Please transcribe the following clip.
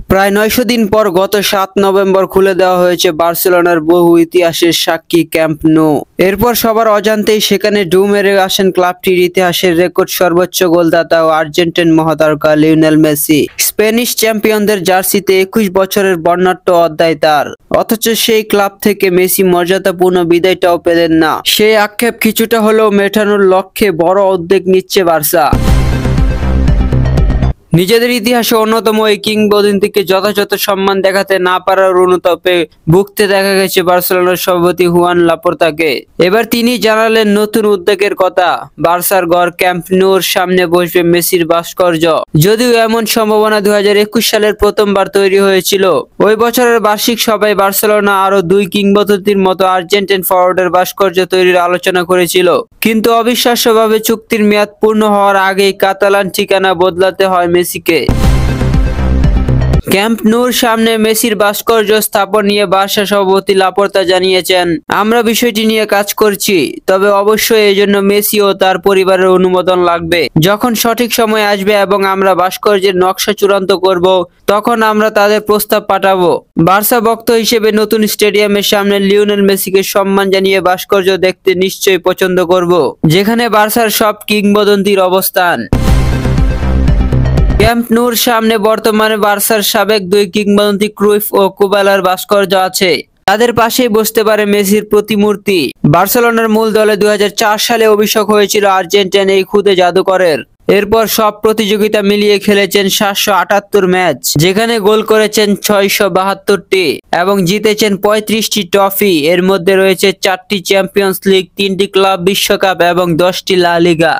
প্রায় ৯০০ দিন পর গত ৭ নভেম্বর খুলে দেওয়া হয়েছে বার্সেলোনার বহু ইতিহাসের সাক্ষী ক্যাম্প নো। এরপর সবার অজান্তেই সেখানে ঢুঁ মেরে আসেন ক্লাবটির ইতিহাসের রেকর্ড সর্বোচ্চ গোলদাতা ও আর্জেন্টাইন মহাতারকা লিওনেল মেসি। স্প্যানিশ চ্যাম্পিয়নদের জার্সিতে ২১ বছরের বর্ণাঢ্য অধ্যায় তার। অথচ সেই ক্লাব থেকে মেসি মর্যাদাপূর্ণ বিদায়টাও পেলেন না। সেই আক্ষেপ কিছুটা হলেও মেটানোর লক্ষ্যে বড় উদ্যোগ নিচ্ছে বার্সা। নিজেদের ইতিহাসে অন্যতম এই কিংবদন্তিকে যথাযথ সম্মান দেখাতে না পারার অনুতাপে ভুগতে দেখা গেছে বার্সেলোনার সভাপতি হুয়ান লাপোর্তাকে। এবার তিনি জানালেন নতুন উদ্যোগের কথা। বার্সার গড় ক্যাম্প নূর সামনে বসবে মেসির ভাস্কর্য। যদিও এমন সম্ভাবনা ২০২১ সালের প্রথমবার তৈরি হয়েছিল। ওই বছরের বার্ষিক সভায় বার্সেলোনা আরো দুই কিংবদন্তির মতো আর্জেন্টাইন ফরওয়ার্ডের ভাস্কর্য তৈরির আলোচনা করেছিল, কিন্তু অবিশ্বাস্যভাবে চুক্তির মেয়াদ পূর্ণ হওয়ার আগেই কাতালান ঠিকানা বদলাতে হয় মেসিকে। ক্যাম্প নূর সামনে মেসির ভাস্কর্য স্থাপন নিয়ে বার্সা সভাপতি লাপোর্তা জানিয়েছেন, আমরা বিষয়টি নিয়ে কাজ করছি, তবে অবশ্যই এজন্য মেসি ও তার পরিবারের অনুমোদন লাগবে। যখন সঠিক সময় আসবে এবং আমরা ভাস্কর্যের নকশা চূড়ান্ত করব, তখন আমরা তাদের প্রস্তাব পাঠাবো। বার্সা ভক্ত হিসেবে নতুন স্টেডিয়ামের সামনে লিওনেল মেসিকে সম্মান জানিয়ে ভাস্কর্য দেখতে নিশ্চয়ই পছন্দ করব, যেখানে বার্সার সব কিংবদন্তির অবস্থান। ক্যাম্প নূর সামনে বর্তমানে বার্সার সাবেক দুই কিংবদন্তি ক্রুইফ ও কুবালার ভাস্কর্য আছে। তাদের পাশেই বসতে পারে মেসির প্রতিমূর্তি। বার্সেলোনার মূল দলে ২০০৪ সালে অভিষেক হয়েছিল আর্জেন্টাইন এই খুদে জাদুকরের। এরপর সব প্রতিযোগিতা মিলিয়ে খেলেছেন ৭৭৮ ম্যাচ, যেখানে গোল করেছেন ৬৭২টি এবং জিতেছেন ৩৫টি ট্রফি। এর মধ্যে রয়েছে ৪টি চ্যাম্পিয়ন্স লিগ, ৩টি ক্লাব বিশ্বকাপ এবং ১০টি লা লিগা।